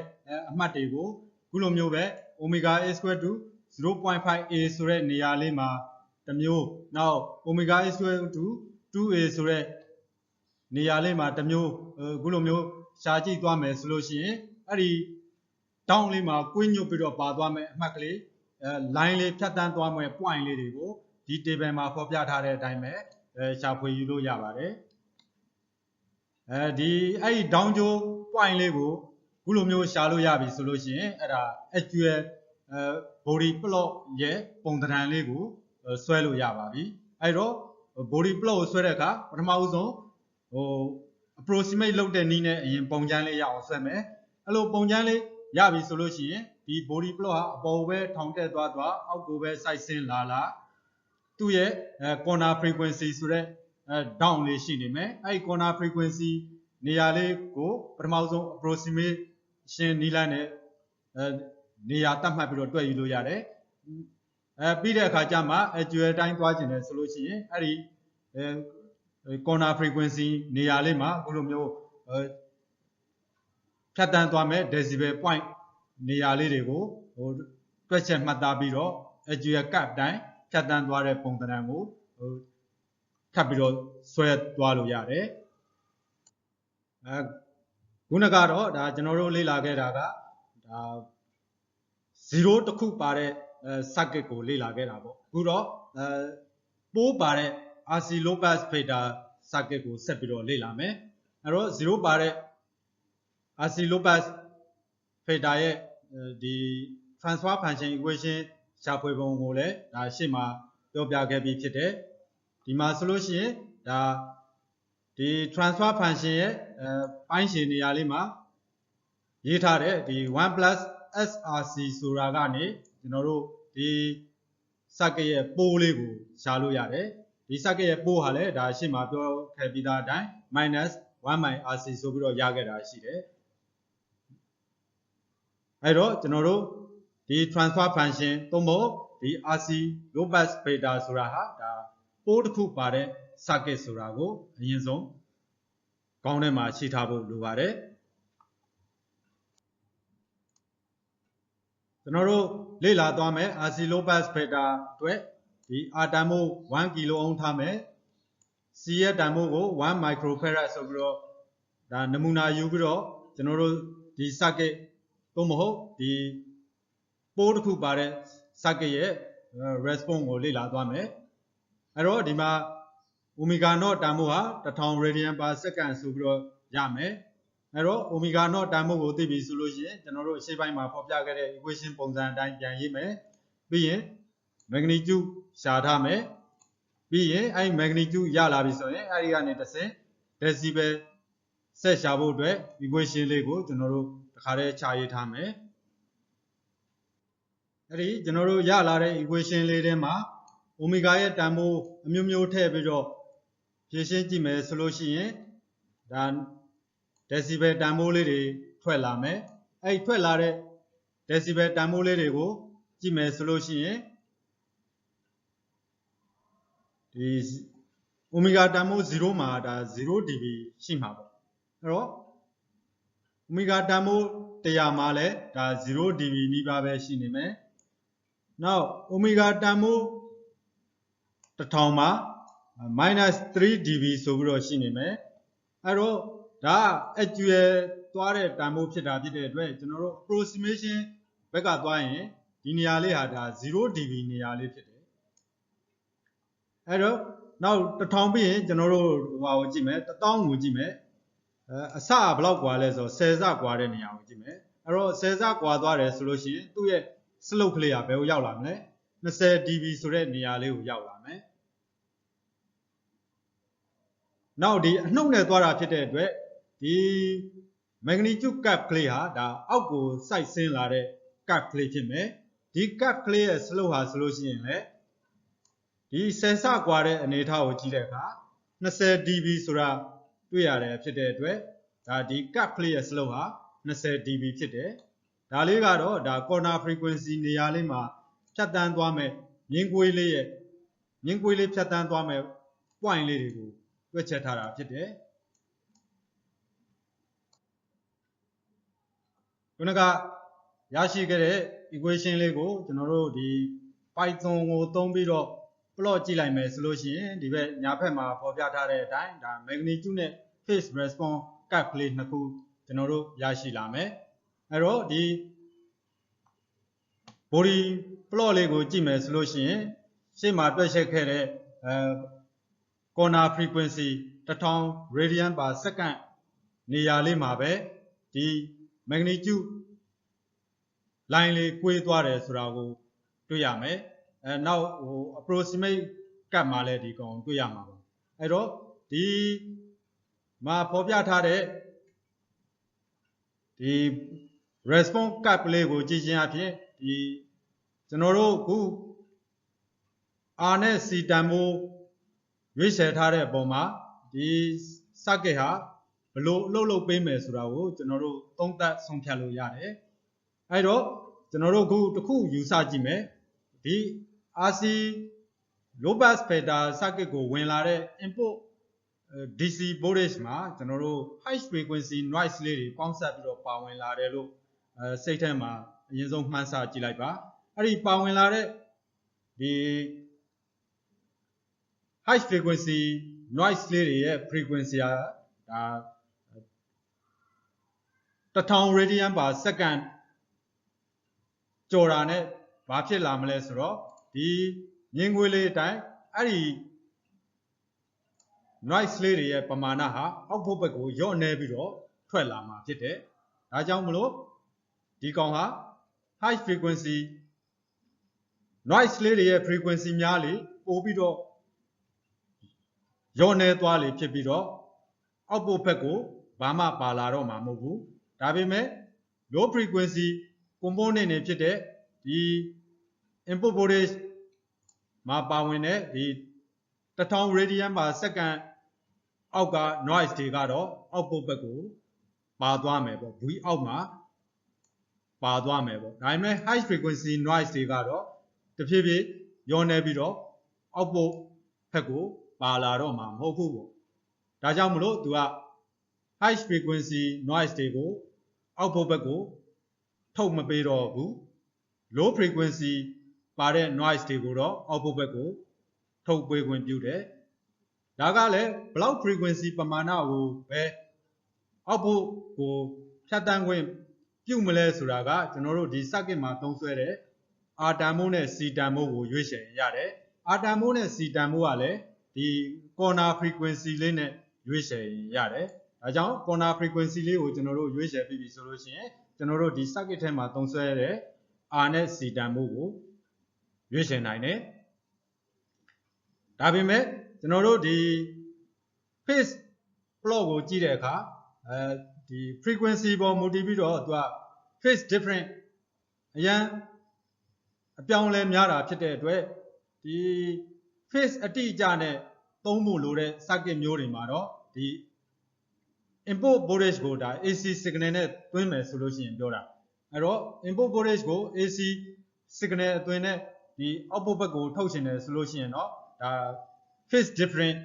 အမှတ်တွေကိုခုလိုမျိုးပဲ omega a square to 0.5a ဆိုတဲ့နေရာလေးမှာတစ်မျိုးနောက် omega a square to 2a ဆိုတဲ့နေရာလေးမှာတစ်မျိုးခုလိုမျိုးရှားကြည့်သွားမယ်ဆိုလို့ရှိရင်အဲ့ဒီ down လေးမှာကွင်းညွတ်ပြီးတော့ပါသွားမယ်အမှတ်ကလေးline လေးဖြတ်တန်းသွားမယ် point လေးတွေကိုဒီ table မှာဖော်ပြထားတဲ့အတိုင်းပဲရှာဖွေယူလို့ရပါတယ်ဒီအဲ့ဒီ down ကျိုး point လေးကိုခုလိုမျိုးရှာလို့ရပြီဆိုလို့ရှိရင်အဲ့ဒါ actual body plot ရဲ့ပုံသဏ္ဍာန်လေးကိုဆွဲလို့ရပါပြီအဲ့တော့ body plot ကိုဆွဲတဲ့အခါပထမဦးဆုံးapproximate လုပ်တဲ့နည်းနဲ့အရင်ပုံချမ်းလေးရအောင်ဆွဲမယ်အဲ့လိုပုံချမ်းလေးရပြီဆိုလို့ရှိရင်ဒီ body plot ဟာအပေါ်ပဲထောင်တက်သွားအောက်ကိုပဲစိုက်ဆင်းလာသူ့ရဲ့ corner frequency ဆိုတဲ့down လေးရှိနေမယ်အဲ့ဒီ corner frequency နေရာလေးကိုပထမဆုံး approximation နည်းလမ်းနဲ့နေရာတတ်မှတ်ပြီးတော့တွက်ယူလို့ရတယ်ပြီးတဲ့အခါကျမှ actual အတိုင်းသွားကျင်တယ်ဆိုလို့ရှိရင်အဲ့ဒီ corner frequency နေရာလေးမှာအခုလိုမျိုး ဖြတ်တန်းသွားမယ် decibel point နေရာလေးတွေကိုတွက်ချက်မှတ်သားပြီးတော့ actual cap တိုင်းဖြတ်တန်းသွားတဲ့ပုံသဏ္ဍာန်ကိုထပ်ပြီးတော့ဆွဲသွားလို့ရတယ်ခုနကတော့ဒါကျွန်တော်တို့လေ့လာခဲ့တာကဒါ0တစ်ခုပါတဲ့ circuit ကိုလေ့လာခဲ့တာပေါ့အခုတော့ပိုးပါတဲ့ RC low pass filter circuit ကိုဆက်ပြီးတော့လေ့လာမယ်အဲ့တော့0ပါတဲ့ RC low pass filter ရဲ့ဒီ transfer function equation ရှာဖွေပုံကိုလည်းဒါရှေ့မှာပြောပြခဲ့ပြီးဖြစ်တယ်ဒီမှာဆိုလို့ရှိရင်ဒါဒီ transfer function ရဲ့ပိုင်းရှည်နေရာလေးမှာရေးထားတဲ့ဒီ1 plus SRC ဆိုတာကနေကျွန်တော်တို့ဒီ circuit ရဲ့ပိုးလေးကိုရှာလို့ရတယ်ဒီ circuit ရဲ့ပိုးဟာလည်းဒါရှေ့မှာပြောခဲ့ပြီးသားအတိုင်း minus 1 RC ဆိုပြီးတော့ရခဲ့တာရှိတယ်အဲ့တော့ကျွန်တော်တို့ဒီ transfer function သို့မဟုတ်ဒီ RC low pass filter ဆိုတာဟာဒါပိုးတစ်ခုပါတဲ့ circuit ဆိုတာကိုအရင်ဆုံးကောင်းထဲမှာရှိထားဖို့လိုပါတယ်ကျွန်တော်တို့လေ့လာသွားမယ် RC low pass filter အတွက်ဒီ R တန်ဖိုး1 kilo ohm ထားမယ် C ရဲ့တန်ဖိုးကို1 microfarad ဆိုပြီးတော့ဒါနမူနာယူပြီးတော့ကျွန်တော်တို့ဒီ circuit သို့မဟုတ်ဒီပိုးတစ်ခုပါတဲ့ circuit ရဲ့ response ကိုလေ့လာသွားမယ်အဲ့တော့ဒီမှာomega naught တန်ဖိုးဟာ1000 radian per second ဆိုပြီးတော့ရမယ်အဲ့တော့ omega naught တန်ဖိုးကိုသိပြီဆိုလို့ရှိရင်ကျွန်တော်တို့ရှေ့ပိုင်းမှာဖော်ပြခဲ့တဲ့ equation ပုံစံအတိုင်းပြန်ရေးမယ်ပြီးရင် magnitude ရှာထားမယ်ပြီးရင်အဲ့ magnitude ရလာပြီဆိုရင်အဲ့ဒီကနေတစ်ဆင့် decibel ဆက်ရှာဖို့အတွက် equation လေးကိုကျွန်တော်တို့တစ်ခါတည်းခြာရေးထားမယ်အဲ့ဒီကျွန်တော်တို့ရလာတဲ့ equation လေးထဲမှာ omega ရဲ့တန်ဖိုးအမျိုးမျိုးထည့်ပြီးတော့ဖြည့်ရှင်းကြည့်မယ်ဆိုလို့ရှိရင်ဒါ decibel တန်ဖိုးလေးတွေထွက်လာမယ်အဲ့ထွက်လာတဲ့ decibel တန်ဖိုးလေးတွေကိုကြည့်မယ်ဆိုလို့ရှိရင်ဒီ omega တန်ဖိုး0မှာဒါ0 dB ရှိမှာပေါ့အဲ့တော့ omega တန်ဖိုး100မှာလည်းဒါ0 dB နီးပါးပဲရှိနေမယ်နောက် omega တန်ဖိုး1000မှာ minus 3 dB ဆိုပြီးတော့ရှိနေမယ်အဲ့တော့ဒါ actual သွားတဲ့တန်ဖိုးဖြစ်တာဖြစ်တဲ့အတွက်ကျွန်တော်တို့ approximation ဘက်ကသွားရင်ဒီနေရာလေးဟာဒါ0 dB နေရာလေးဖြစ်တယ်အဲ့တော့နောက်1000ပြီးရင်ကျွန်တော်တို့ဟိုကိုကြည့်မယ်1000ကိုကြည့်မယ်အစဘယ်လောက်กว่าလဲဆိုတော့10ဆกว่าတဲ့နေရာကိုကြည့်မယ်အဲ့တော့10ဆกว่าသွားတယ်ဆိုလို့ရှိရင်သူ့ရဲ့ slope ကလေးကဘယ်ကိုရောက်လာမလဲ20 dB ဆိုတဲ့နေရာလေးကိုရောက်လာမယ်နောက်ဒီအနှုတ်နဲ့သွားတာဖြစ်တဲ့အတွက်ဒီ magnitude cap ကလေးဟာဒါအောက်ကိုစိုက်ဆင်းလာတဲ့ cap ကလေးဖြစ်မယ်ဒီ cap ကလေးရဲ့ slope ဟာဆိုလို့ရှိရင်လည်းဒီ10ဆกว่าတဲ့အနေအထားကိုကြည့်တဲ့အခါ20 dB ဆိုတာတွေ့ရတယ်ဖြစ်တဲ့အတွက်ဒါဒီ cap ကလေးရဲ့ slope ဟာ20 dB ဖြစ်တယ်ဒါလေးကတော့ဒါ corner frequency နေရာလေးမှာဖြတ်တန်းသွားမယ်မြင်းကွေးလေးရဲ့မြင်းကွေးလေးဖြတ်တန်းသွားမယ် point လေးတွေကိုတွက်ချက်ထားတာဖြစ်တယ်ခုနကရရှိခဲ့တဲ့ equation လေးကိုကျွန်တော်တို့ဒီ Python ကိုသုံးပြီးတော့ plot ကြည့်လိုက်မယ်ဆိုလို့ရှိရင်ဒီဘက်ညာဘက်မှာပေါ်ပြထားတဲ့အတိုင်းဒါ magnitude နဲ့ phase response cap ကလေးနှစ်ခုကျွန်တော်တို့ရရှိလာမယ်အဲ့တော့ဒီ body plot လေးကိုကြည့်မယ်ဆိုလို့ရှိရင်ရှေ့မှာတွက်ချက်ခဲ့တဲ့corner frequency 1000 radian per second နေရာလေးမှာပဲဒီ magnitude line လေးကွေးသွားတယ်ဆိုတာကိုတွေ့ရမယ်နောက်ဟို approximate cap မှာလည်းဒီကောင်တွေ့ရမှာပါအဲ့တော့ဒီမှာဖော်ပြထားတဲ့ဒီ response cap လေးကိုကြည့်ခြင်းအဖြစ်ဒီကျွန်တော်တို့ခု R နဲ့ C တန်ဖိုးရွေးချယ်ထားတဲ့အပေါ်မှာဒီ circuit ဟာဘယ်လိုအလုပ်လုပ်ပေးမယ်ဆိုတာကိုကျွန်တော်တို့သုံးသပ်ဆုံးဖြတ်လို့ရတယ်အဲ့တော့ကျွန်တော်တို့ခုတစ်ခုယူဆကြည့်မယ်ဒီ RC low pass filter circuit ကိုဝင်လာတဲ့ input DC voltage မှာကျွန်တော်တို့ high frequency noise လေးတွေပေါင်းစပ်ပြီးတော့ပါဝင်လာတယ်လို့စိတ်ထဲမှာအရင်ဆုံးမှန်းဆကြည့်လိုက်ပါအဲ့ဒီပါဝင်လာတဲ့ဒီ high frequency noise လေးတွေရဲ့ frequency ကဒါ1000 radian per second ကျော်တာနဲ့ဘာဖြစ်လာမလဲဆိုတော့ဒီမြင်းငွေလေးအတိုင်းအဲ့ဒီ noise လေးတွေရဲ့ပမာဏဟာအောက်ဖို့ဘက်ကိုညော့နေပြီးတော့ထွက်လာမှာဖြစ်တယ်။ဒါကြောင့်မလို့ဒီကောင်ဟာ high frequency noise လေးတွေရဲ့ frequency များလေပို့ပြီးတော့ညော့နေသွားလေဖြစ်ပြီးတော့အောက်ဖို့ဘက်ကိုဘာမှပါလာတော့မှာမဟုတ်ဘူး။ဒါပေမဲ့ low frequency component တွေဖြစ်တဲ့ဒီ input voltage မှာပါဝင်တဲ့ဒီ1000 radian per second အောက်က noise တွေကတော့အောက်ဖို့ဘက်ကိုပါသွားမယ်ပေါ့ V အောက်မှာပါသွားမယ်ပေါ့ဒါပေမဲ့ high frequency noise တွေကတော့တဖြည်းဖြည်းညောနေပြီးတော့အောက်ဖို့ဘက်ကိုပါလာတော့မှာမဟုတ်ဘူးပေါ့ဒါကြောင့်မလို့သူက high frequency noise တွေကိုအောက်ဖို့ဘက်ကိုထုတ်မပေးတော့ဘူး low frequency ပါတဲ့ noise တွေကိုတော့အောက်ဖို့ဘက်ကိုထုတ်ပေးခွင့်ပြုတယ်ဒါကလည်းဘလောက် frequency ပမာဏကိုပဲအောက်ဖို့ကိုဖြတ်တန်းခွင့်ပြုမလဲဆိုတာကကျွန်တော်တို့ဒီ circuit မှာသုံးစွဲတဲ့ R တန်ဖိုးနဲ့ C တန်ဖိုးကိုရွေးချယ်ရတယ် R တန်ဖိုးနဲ့ C တန်ဖိုးကလည်းဒီ corner frequency လေးနဲ့ရွေးချယ်ရတယ်ဒါကြောင့် corner frequency လေးကိုကျွန်တော်တို့ရွေးချယ်ပြီးပြီဆိုလို့ရှိရင်ကျွန်တော်တို့ဒီ circuit ထဲမှာသုံးစွဲတဲ့ R နဲ့ C တန်ဖိုးကိုရွေးချယ်နိုင်တယ်ဒါပေမဲ့ကျွန်တော်တို့ဒီ phase plot ကိုကြည့်တဲ့အခါဒီ frequency ပေါ်မူတည်ပြီးတော့သူက phase different အရန်အပြောင်းလဲများတာဖြစ်တဲ့အတွက်ဒီ phase အတိအကျနဲ့သုံးဖို့လိုတဲ့ circuit မျိုးတွေမှာတော့ဒီ input voltage ကိုဒါ AC signal နဲ့သွင်းမယ်ဆိုလို့ရှိရင်ပြောတာအဲ့တော့ input voltage ကို AC signal အသွင်းနဲ့ဒီ output ဘက်ကိုထုတ်ချင်တယ်ဆိုလို့ရှိရင်တော့ဒါ phase different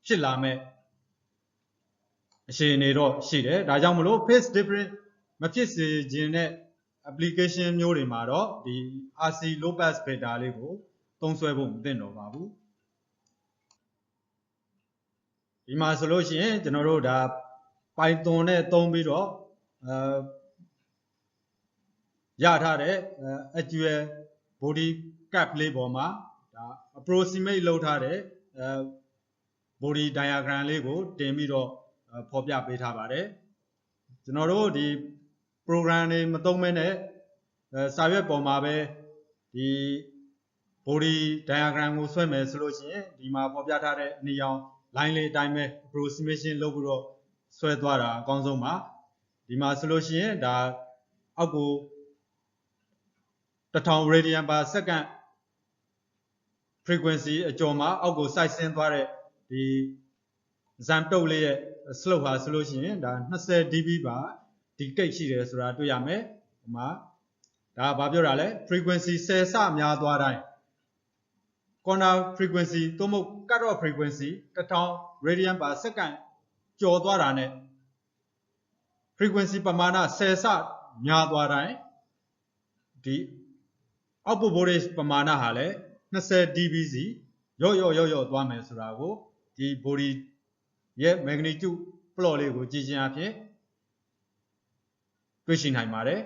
ဖြစ်လာမဲ့အခြေအနေတော့ရှိတယ်ဒါကြောင့်မလို့ phase different မဖြစ်စေခြင်းတဲ့ application မျိုးတွေမှာတော့ဒီ RC low pass filter လေးကိုသုံးစွဲဖို့မသင့်တော့ပါဘူးဒီမှာဆိုလို့ရှိရင်ကျွန်တော်တို့ဒါ Python နဲ့သုံးပြီးတော့ရထားတဲ့ actual body cap လေးပေါ်မှာဒါ approximate လုပ်ထားတဲ့body diagram လေးကိုတင်ပြီးတော့ဖော်ပြပေးထားပါတယ်ကျွန်တော်တို့ဒီ program တွေမသုံးမဲနဲ့စာရွက်ပေါ်မှာပဲဒီ body diagram ကိုဆွဲမယ်ဆိုလို့ရှိရင်ဒီမှာဖော်ပြထားတဲ့အနီရောင် line လေးအတိုင်းပဲ approximation လုပ်ပြီးတော့ဆွဲသွားတာအကောင်းဆုံးပါဒီမှာဆိုလို့ရှိရင်ဒါအောက်ကို1000 radian per second frequency အကျော်မှာအောက်ကိုစိုက်ဆင်းသွားတဲ့ဒီ zam တုပ်လေးရဲ့ slope ဟာဆိုလို့ရှိရင်ဒါ20 dB ပါဒီကိတ်ရှိတယ်ဆိုတာတွေ့ရမယ်ဒီမှာဒါဘာပြောတာလဲ frequency 10 ဆများသွားတိုင်း corner frequency သို့မဟုတ် cut off frequency 1000 radian per second ကျော်သွားတာနဲ့ frequency ပမာဏ10 ဆများသွားတိုင်းဒီ output voltage ပမာဏဟာလည်း20 dB စီရော့သွားမယ်ဆိုတာကိုဒီ body ရဲ့ magnitude plot လေးကိုကြည့်ခြင်းအပြင်တွေ့ရှိနိုင်ပါတယ်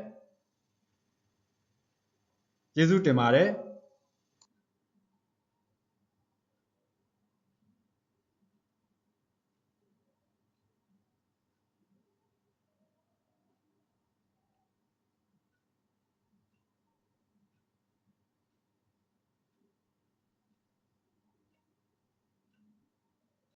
ကျေးဇူးတင်ပါတယ်